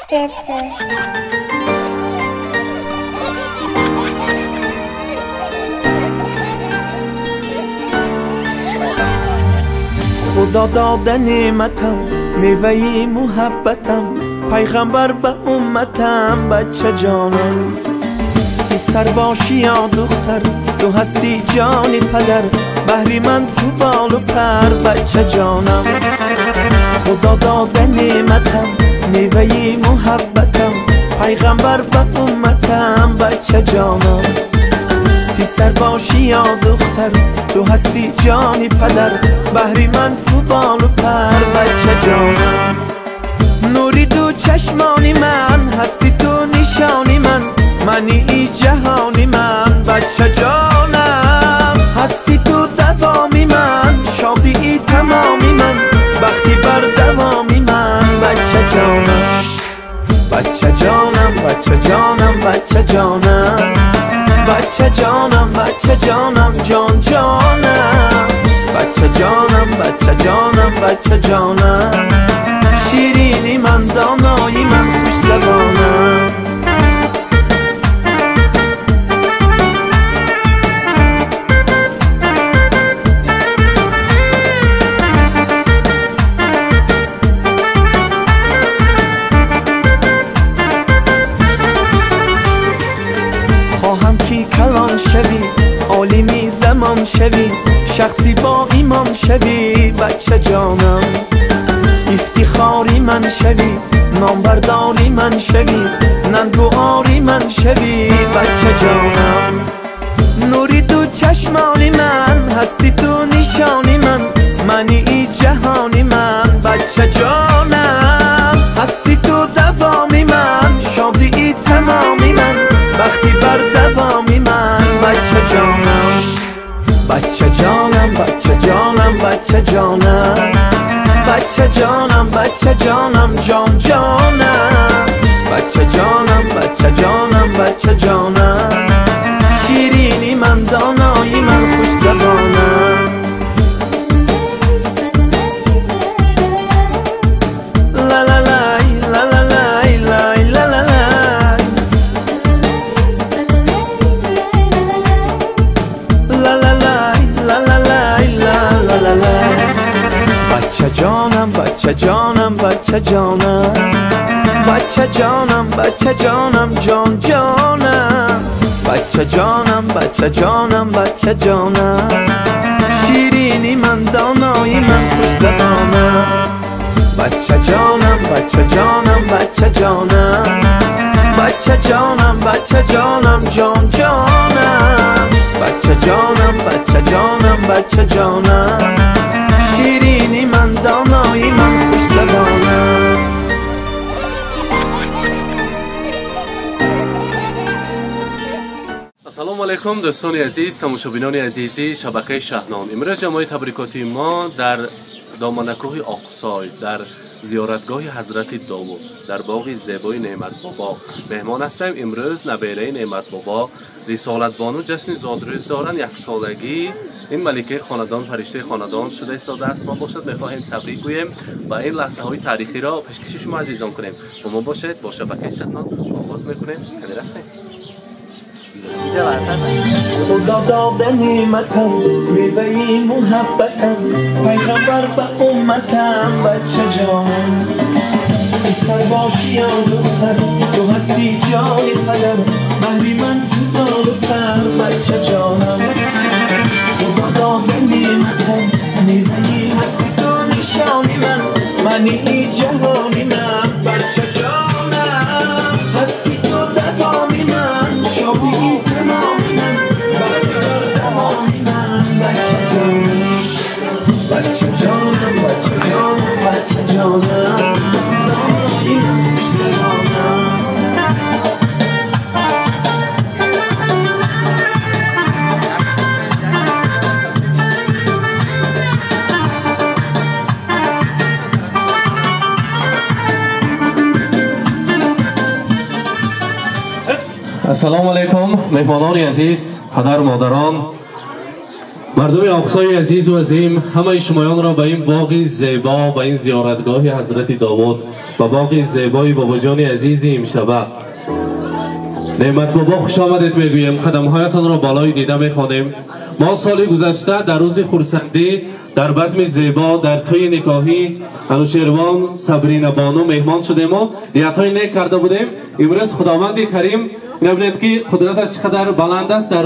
خدا داده نعمتم، میوه محبتم، پیغمبر به امتم، بچه جانم. پسر باشی یا دختر، تو هستی جان پدر، بهری من تو بال و پر، بچه جانم. خدا داده نعمتم، میوه محبتم، پیغمبر به امتم، بچه جانم. پسر باشی یا دختر، تو هستی جان پدر، بهری من تو بال و پر، بچه جانم. نوری تو چشمانی من، هستی تو نشانی من، منی ای جهانی من، بچه جانم. هستی تو دوامی من، شادی ای تمامی من، بختی بر دوامی من، بچه جانم. بچه جانم، بچه جانم، بچه جانم، بچه جانم، بچه جانم، جان جانم. بچه جانم، بچه جانم، بچه جانم، شیرینی من، دانایی من، خوش زبانم. خواهم کی کلان شوی، عالمی زمان شوی، شخصی با ایمان شوی، بچه جانم. افتخاری من شوی، نامبرداری من شوی، ننگواری من شوی، بچه جانم. نوری تو چشمانی من، هستی تو نشانی من، منی ای جهانی من، بچه جانم. هستی تو دوامی من، شادی ای تمامی من، بختی بر دوامی من، بچه جانم. بچه جانم، بچه جانم، بچه جانم، بچه جانم، بچه جانم، جان جانم. بچه جانم، بچه جانم، بچه جانم، شیرینی من، دانایی من، خوش زبانم. لا لا لای، لا لا لای، لای لا لا لای، لا لا لای، لا لا لای، لا لا لای. بچه جانم، بچه جانم، بچه جانم، بچه جانم، بچه جانم، جان جانم. بچه جانم، بچه جانم، بچه جانم، شیرینی من، دانایی من، خوش زبانم. بچه جانم، بچه جانم، بچه جانم، بچه جانم، بچه جانم، جان جانم. بچه جانم، بچه جانم، بچه جانم، شیرینی من، دانایی من، خوش زبانم. السلام علیکم دوستان عزیز، تماشابینان عزیزی شبکه شهنام. امروز جمعی تبریکاتی ما در دامنکوه آقصای، در زیارتگاه حضرت داوود، در باغ زیبای نعمت بابا مهمان هستیم. امروز نبیره نعمت بابا رسالت بانو جشن زادروز دارن، یک سالگی این ملکه خاندان، فرشته خاندان شده ایستاده است. ما باشد میخواهیم تبریک گوییم و این لحظه های تاریخی را پیشکش شما عزیزان کنیم. با ما باشید، با شبکه شهنام آغاز میکنیم. کدی رفتیم. خدا داده نعمتم، میوه محبتم، پیغمبر به امتم، بچه جانم. پسر باشی یا دختر، تو هستی جان پدر، بهری من تو بال و پر، بچه جانم. خدا داده نعمتم، میوه هستی تو نشانی من، منی جهانی من، بچه جانم. هستی تو دوامی من، شادی تمامی من، وقتی بر دوامی من، بچه جانم. بچه جانم، بچه جانم، بچه جانم، دانایی من، خوش زبانم. السلام علیکم مهمانان عزیز، پدر و مادران، مردم اقصای عزیز و عظیم، همه شمایان را به این باغ زیبا، به این زیارتگاه حضرت داوود و باغ زیبای بابا جان عزیزی امشبه نعمت بابا خوش آمدید میگویم. قدمهایتان را بالای دیده میخوانیم. ما سال گذشته در روز خورسندی در بزم زیبا در توی نکاحی انوشیروان صبرین بانو مهمان شدیم و نیت‌های نیک کرده بودیم. امروز خداوند کریم نبینید که قدرتش چقدر بلند است، در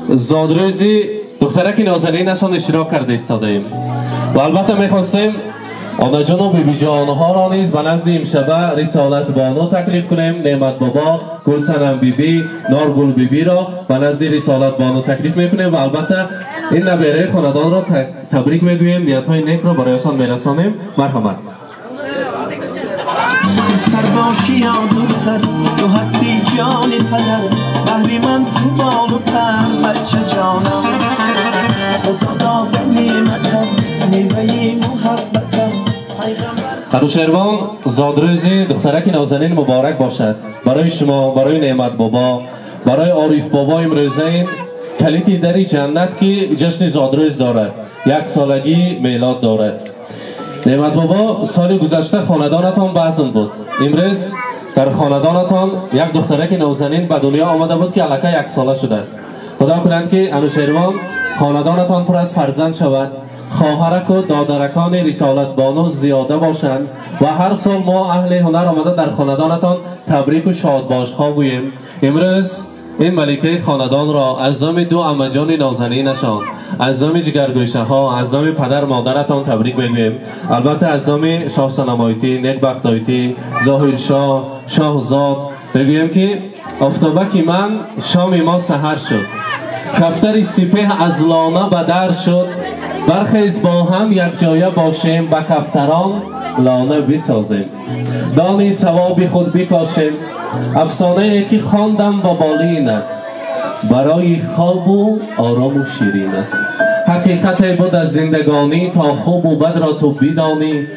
زادروزی دخترک نازنینشان اشتراک کرده ایستادیم و البته میخواستیم آنا جان و بیبی جانها را نیز به نزد امشبه رسالت بانو تکلیف کنیم. نعمت بابا، گلسنم بیبی، نارگل بیبی را به نزد رسالت بانو تکلیف میکنیم و البته این نبیره خاندان را تبریک میگوییم. نیت‌های نیک را برایشان میرسانیم. مرحمت. سرباشی یا دختر تو هستی جان پدر، بهری من تو بال و پر بچه جانم، خدا داده نعمتم میوه محبتم. انوشیروان زادروزی دخترک نازنین مبارک باشد برای شما، برای نعمت بابا، برای عارف بابا. امروزین کلیدی در جنت که جشن زادروز دارد، 1 سالگی میلاد دارد. نعمت بابا سال گذشته خاندانتان بزم بود، امروز در خاندانتان یک دخترک نازنین به دنیا آمده بود که الکی 1 ساله شده است. خدا کنند که انوشیروان خاندانتان پر از فرزند شود، خواهرک و دادرکان رسالت بانو زیاده باشند و هر سال ما اهل هنر آمده در خاندانتان تبریک و شادباش ها گوییم. امروز این ملکه خاندان را از نام 2 عمجان نازنینشان، از نام جگرگوشه ها، از نام پدر مادرتان تبریک بگویم. البته از نام شاه سنمایتی، نیکبختایتی، ظاهر شاه، شاهزاد بگویم که آفتابک من شام ما سحر شد، کفتر سپه از لانه به در شد، برخیز با هم یک جایه باشیم، به کفتران لانه بسازیم، دانی ثواب خود بکاشیم. افسانه ای که خواندم با بالینت، برای خواب و آرام و شیرینت. حقیقت بود از زندگانی، تا خوب و بد را تو بدانی،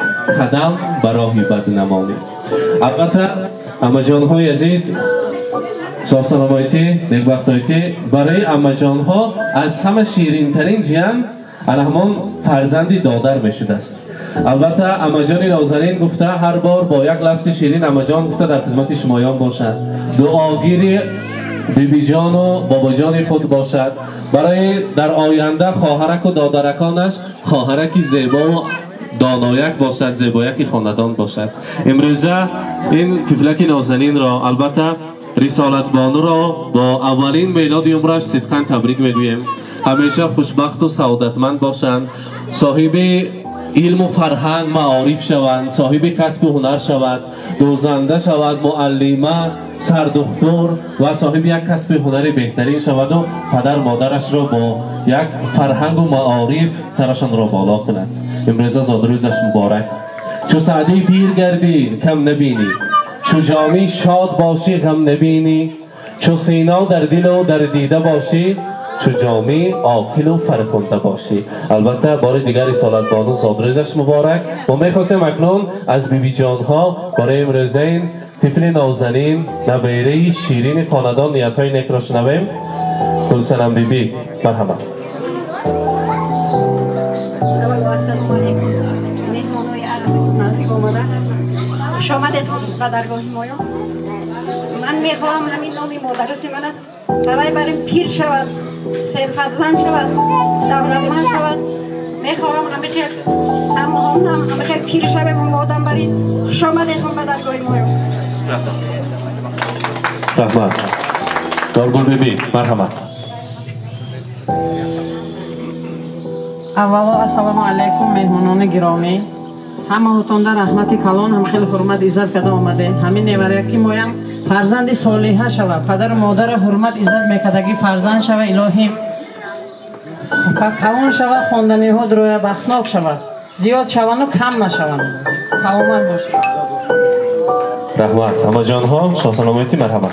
قدم برای بد نمانی. البته عمجان‌های عزیز، شاه سلامایتی، نیکبختایتی، برای عمجان‌ها از همه شیرین‌ترین جیان الهمان فرزندی دادر میشده است. البته عمجان نازنین گفته هر بار با یک لفظ شیرین عمجان گفته در خدمت شمایان باشد، دعاگیر بیبی جان و بابا جان خود باشد، برای در آینده خواهرک و دادرکانش خواهرکی زیبا و دانایک باشد، زیبایکی خاندان باشد. امروزه این طفلک نازنین را، البته رسالت بانو را با اولین میلاد عمرش صدقاً تبریک میگوییم. همیشه خوشبخت و سعادتمند باشند، صاحب علم و فرهنگ معارف شوند، صاحب کسب و هنر شود، دوزنده شود، معلمه، سردختور و صاحب یک کسب هنری بهترین شود و پدر مادرش را با یک فرهنگ و معارف سرشان را بالا کند. امروز زادروزش مبارک. چو سعدی پیر گردی کم نبینی، چو جامی شاد باشی غم نبینی، چو سینا در دل و در دیده باشی، چو جامی عاقل و فرخنده باشی. البته بار دیگر رسالت بانو زادروزش مبارک. ما میخواستیم اکنون از بیبی جان ها برای امروزین طفل نازنین نبیره شیرین خاندان نیت‌های نیک را شنویم. گلسنم بیبی، مرحبا. خوش آمدید به درگاه مایا. من میخواهم همین نامی مادرس من است برای بریم پیر شود، سرفرزند شود، دولتمند شود. میخواهم همه خیلی پیر شویم و مادم بریم. خوش آمدید به درگاه مایا. رحمت. دارگل بیبی، مرحمت. اولا السلام علیکم مهمانان گرامی. همه هاتون در رحمت کلان هم خیلی حرمت عزت کرده آمده. همین نیوره که مایم فرزند صالحه شود، پدر و مادر حرمت عزت میکردگی فرزند شود، الهی کلان شود، خواندنی ها دروی بخناک شود، زیاد شوند و کم نشوند. سلامت باشید. رحمت. اما جان ها شاه سلامتی، مرحبا.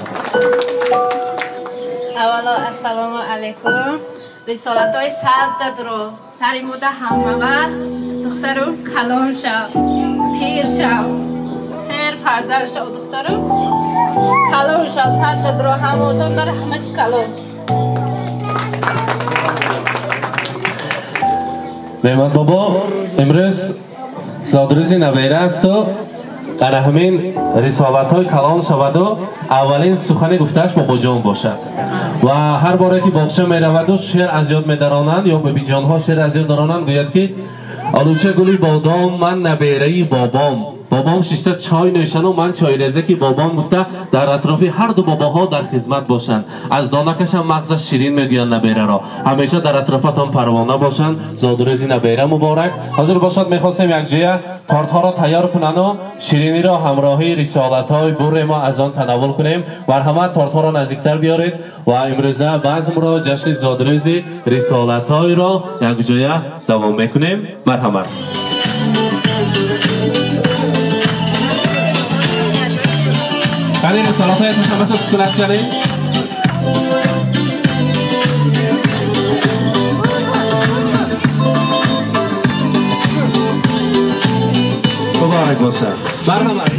اولا السلام علیکم. رسالت های سر در رو سری موده همه وقت دخترم کلان شد، پیر شد، سر فرزند شد، دخترم کلان شد، سر در رو همه در همه کلان. مهمت بابا امروز زادروزی نبیره است و در همین رسالت های کلام شود و اولین سخنی گفتهش بابا جان باشد و هر باره که باغچه می رود و شعر از یاد می درانند یا به بیجان ها شعر از یاد درانند گوید که آلوچه گلی بادام من نبیره بابام بابام شیشته چای نوشن و من چای رزه که بابام گفته در اطراف هر دو باباها در خدمت باشند از دانکش هم مغز شیرین میگویند نبیره را همیشه در اطرافتان پروانه باشند زادروزی نبیره مبارک حاضر باشد میخواستیم یک جای کارت ها را تیار کنن و شیرینی را همراهی رسالت های بور ما از آن تناول کنیم مرحمت کارت ها را نزدیکتر بیارید و امروزه بزم را جشن زادروزی رسالت های را یک جای دوام میکنیم مرحمت خیلی رسالت های تشبس کنید کنید مبارک باشد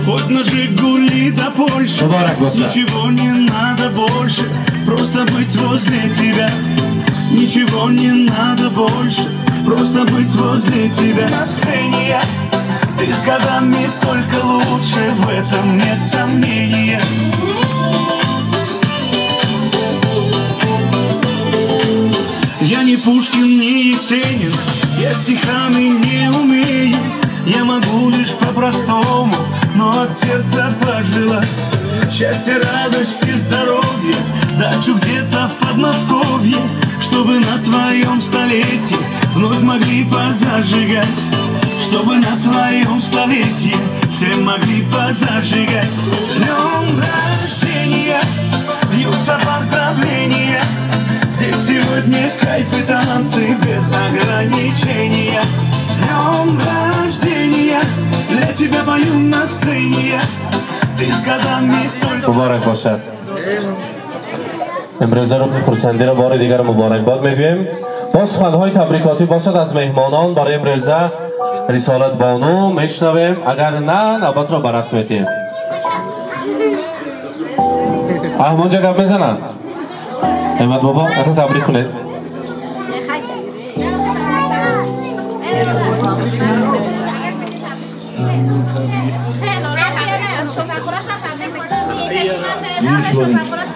Хоть на Жигули до Польши, ничего не надо больше, просто быть возле тебя. Ничего не надо больше, просто быть возле тебя. На сцене я, ты с годами только лучше, в этом нет сомнения. Я не Пушкин, не Есенин, я стихами не умею. Я могу лишь по-простому, но от сердца пожелать счастья, радости, здоровья, дачу где-то в Подмосковье, чтобы на твоем столетии вновь могли позажигать, чтобы на твоем столетии все могли позажигать. С днем рождения льются поздравления, здесь сегодня кайф и танцы без ограничения. С днем рождения для тебя пою на сцене, ты с годами только... مبارک باشد امروز رو خورسندی را بار دیگر مبارک باد میگویم با سخنهای تبریکاتی باشد از مهمانان برای امروزه رسالت بانو میشنویم اگر نه نوبت را برعکس میتیم احمد جا گپ میزنن احمد بابا اتو تبریک کنید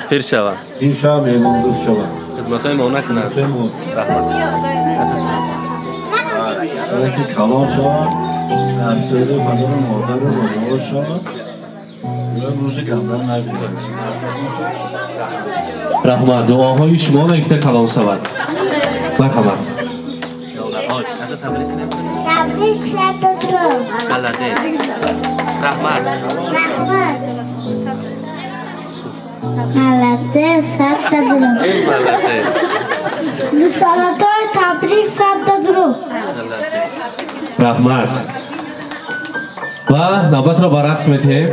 پیر شوه این شب مهمان دوست شوه خدمت های ما نکنند برای که کلان شوه از سر پدر و مادر و بابا شوه و روز کمران نبیره رحمت دعاهای شما نگفته کلان شود مرحمت تبریک صد درو رحمت ملده صد درو رسالت های تبریک صد درو رحمت و نوبت را برعکس میتیم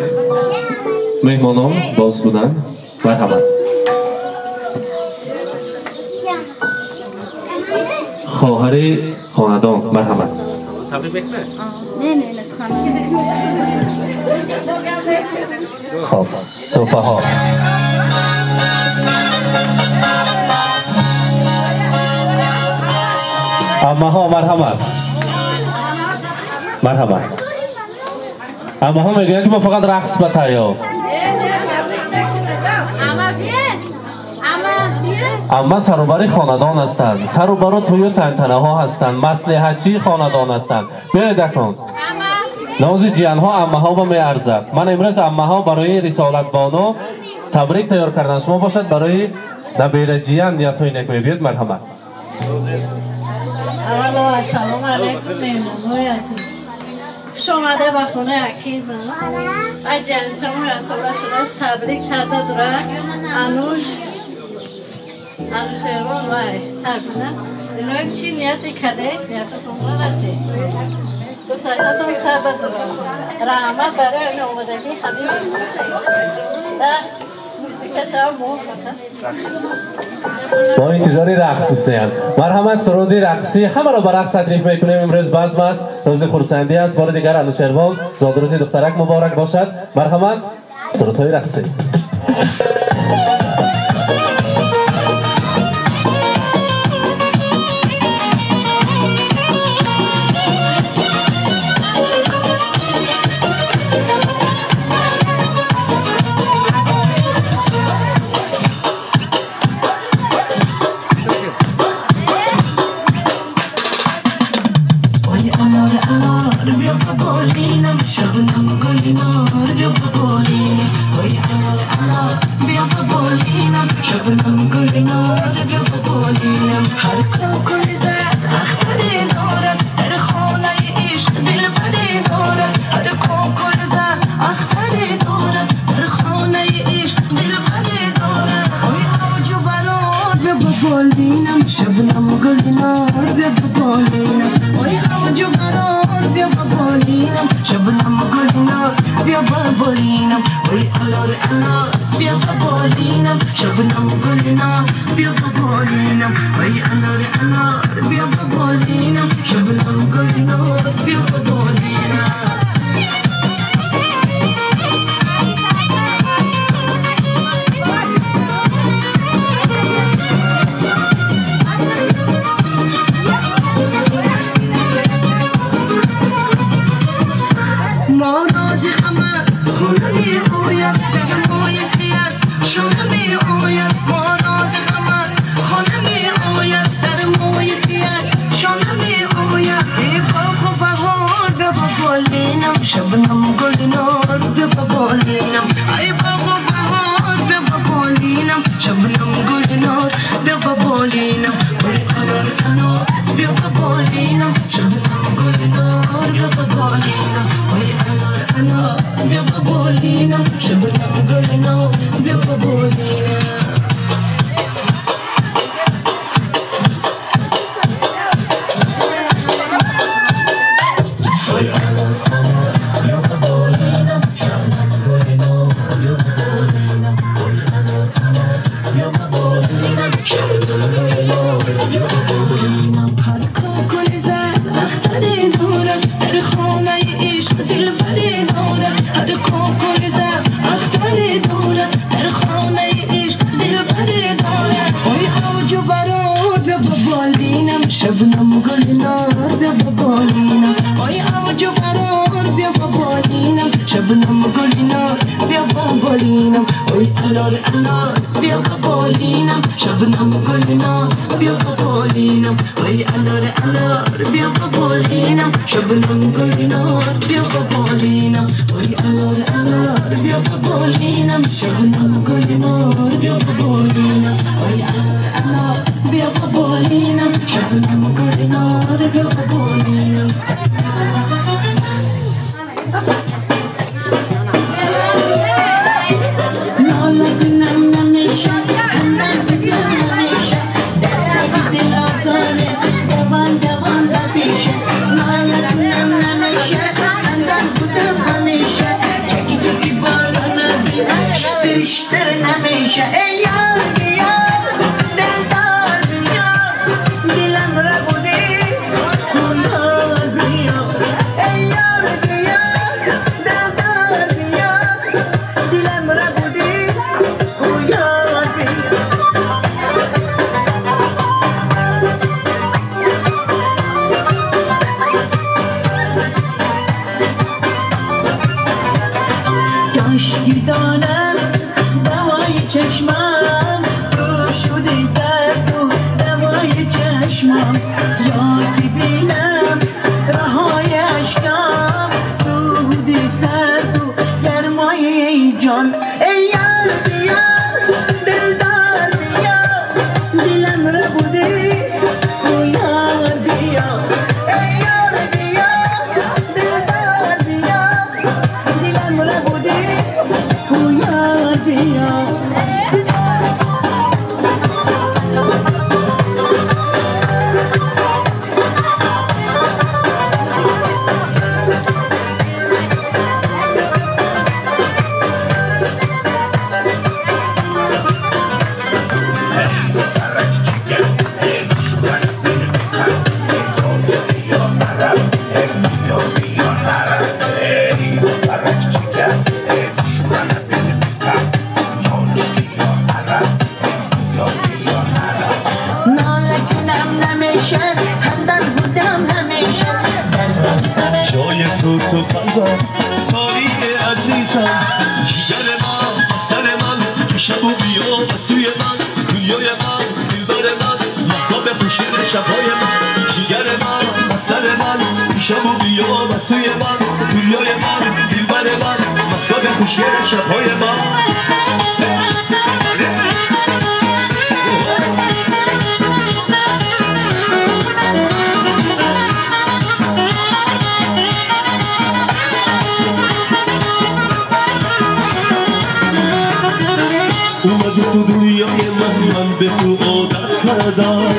مهمانان باز بودن مرحمت خواهر خاندان مرحمت تبریک بکنه خب توفه ها امه ها مرحمت مرحمت امه ها میگوید که ما فقط رقص بتایا اما سروبر خاندان هستند سروبر توی تنتنه ها هستند مصلحتچی خاندان هستند بیاید دکن نازی جیان ها امه ها با می ارزد من امروز امه ها برای رسالت بانو تبریک تیار کردن شما باشد برای نبیره جیان نیت های نک میبید مرحمت اولا سلام علیکم مهمانای عزیز خوش آمده به خونه اکید و جنجام رساله شده است تبریک صد درو انوش ایران و سربونه اینویم چی نیتی کده نیتتون را رسید دو فلسطون صد درو رحمت برای این آمدگی حبیب در موسیقش هم با انتظاری رقص بسیار مرحمت سرودی رقصی همه را برقص تدریف میکنیم امروز بزم است روز خورسندی است بار دیگر انوشیروان زادروزی دخترک مبارک باشد مرحمت سرودهای رقصی کنار بیا ببالینم وای اوج و قرار بیا ببالینم شبنم گلنار بیا ببالینم وای الار الار بیا ببالینم شبنم گلنار بیا ببالینم وای الار الار بیا ببالینم شبنم گلنار بیا ببالینم شبنم گلنار بیا ببالینم ای باغ و بهار بیا ببالینم شبنم گلنار بیا ببالینم وای انار انار بیا ببالینم شبنم گلنار بیا ببالینم وای انار انار بیا ببالینم شبنم گلنار بیا ببالینم شبنم گلنار بیا ببالینم وای اوج و قرار بیا ببالینم شبنم گلنار بیا ببالینم وای الار الار بیا ببالینم شبنم گلنار بیا ببالینم وای الار الار بیا ببالینم شبنم گلنار بیا ببالینم وای الار الار بیا ببالینم شبنم گلنار بیا ببالینم وای الار الار بیا ببالینم شبنم گلنار بیا ببالینم اومدی تو دنیای من به تو عادت کردم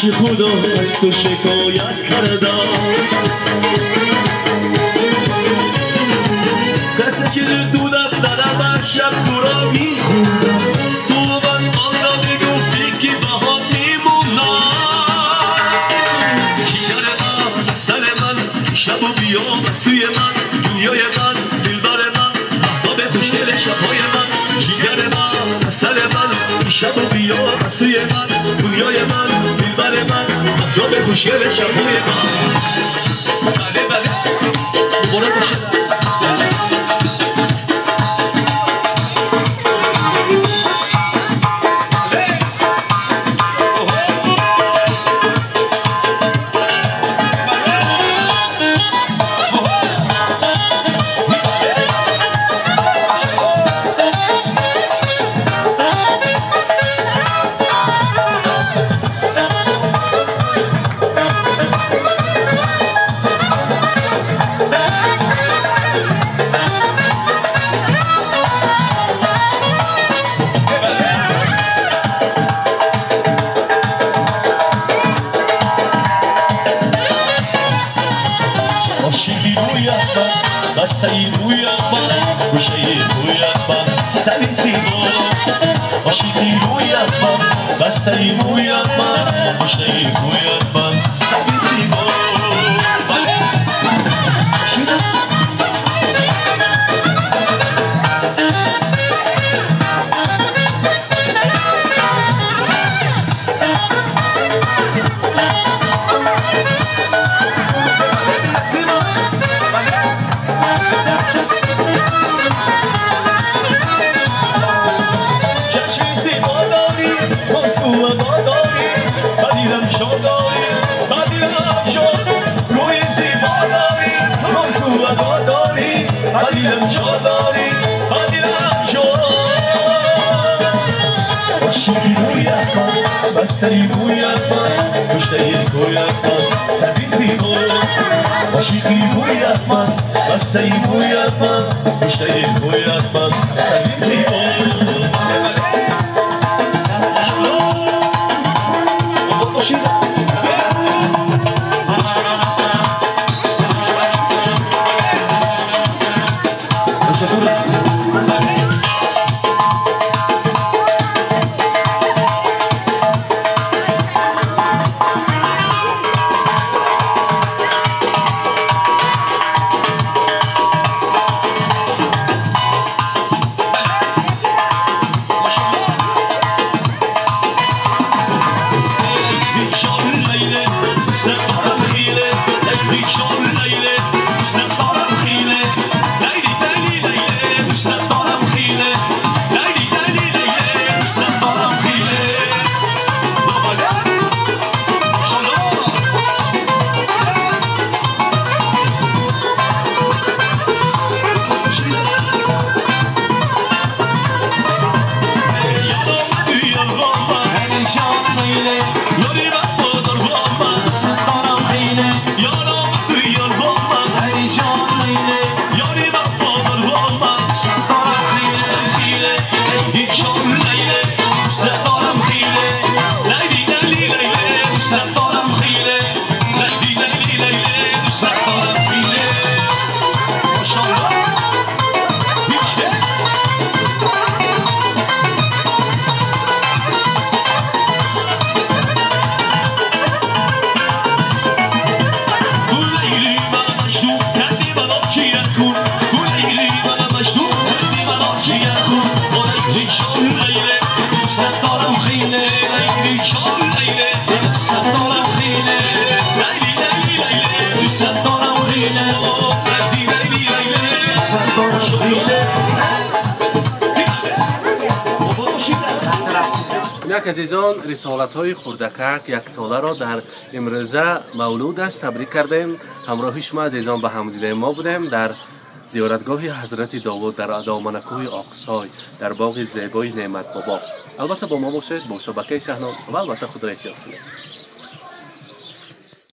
پیش خدا از تو شکایت کردم دست چیز دودم دادم شب تو را میخوندم تو من آن را بگفتی که بهات میمونم شکر من سر من شب و بیا سوی من دنیای من دلبر من احباب خوشگل شبهای من شکر من سر من شب و بیا سوی من دنیای من دلبر من احباب خوشگل شبهای من بله بله مبارک باشه بسته‌ای روی من گوشه‌ای روی من سری سیما عاشقی روی من بسته‌ای روی من گوشه‌ای روی من سری سیما Hadilim şadari, hadilim şadari Aşkı buyatma, basteri buyatma Müştehir buyatma, sevisi buyatma Aşkı buyatma, basteri buyatma Müştehir buyatma, sevisi buyatma یک عزیزان رسالت‌های خردکک یک ساله را در امروزه مولودش تبریک کردیم. همراه شما عزیزان به همدیده ما بودیم در زیارتگاه حضرت داوود در دامنکوه آقسای در باغ زیبای نعمت بابا. البته با ما باشید، با شبکه شهنام و البته خود را احتیاط کنید.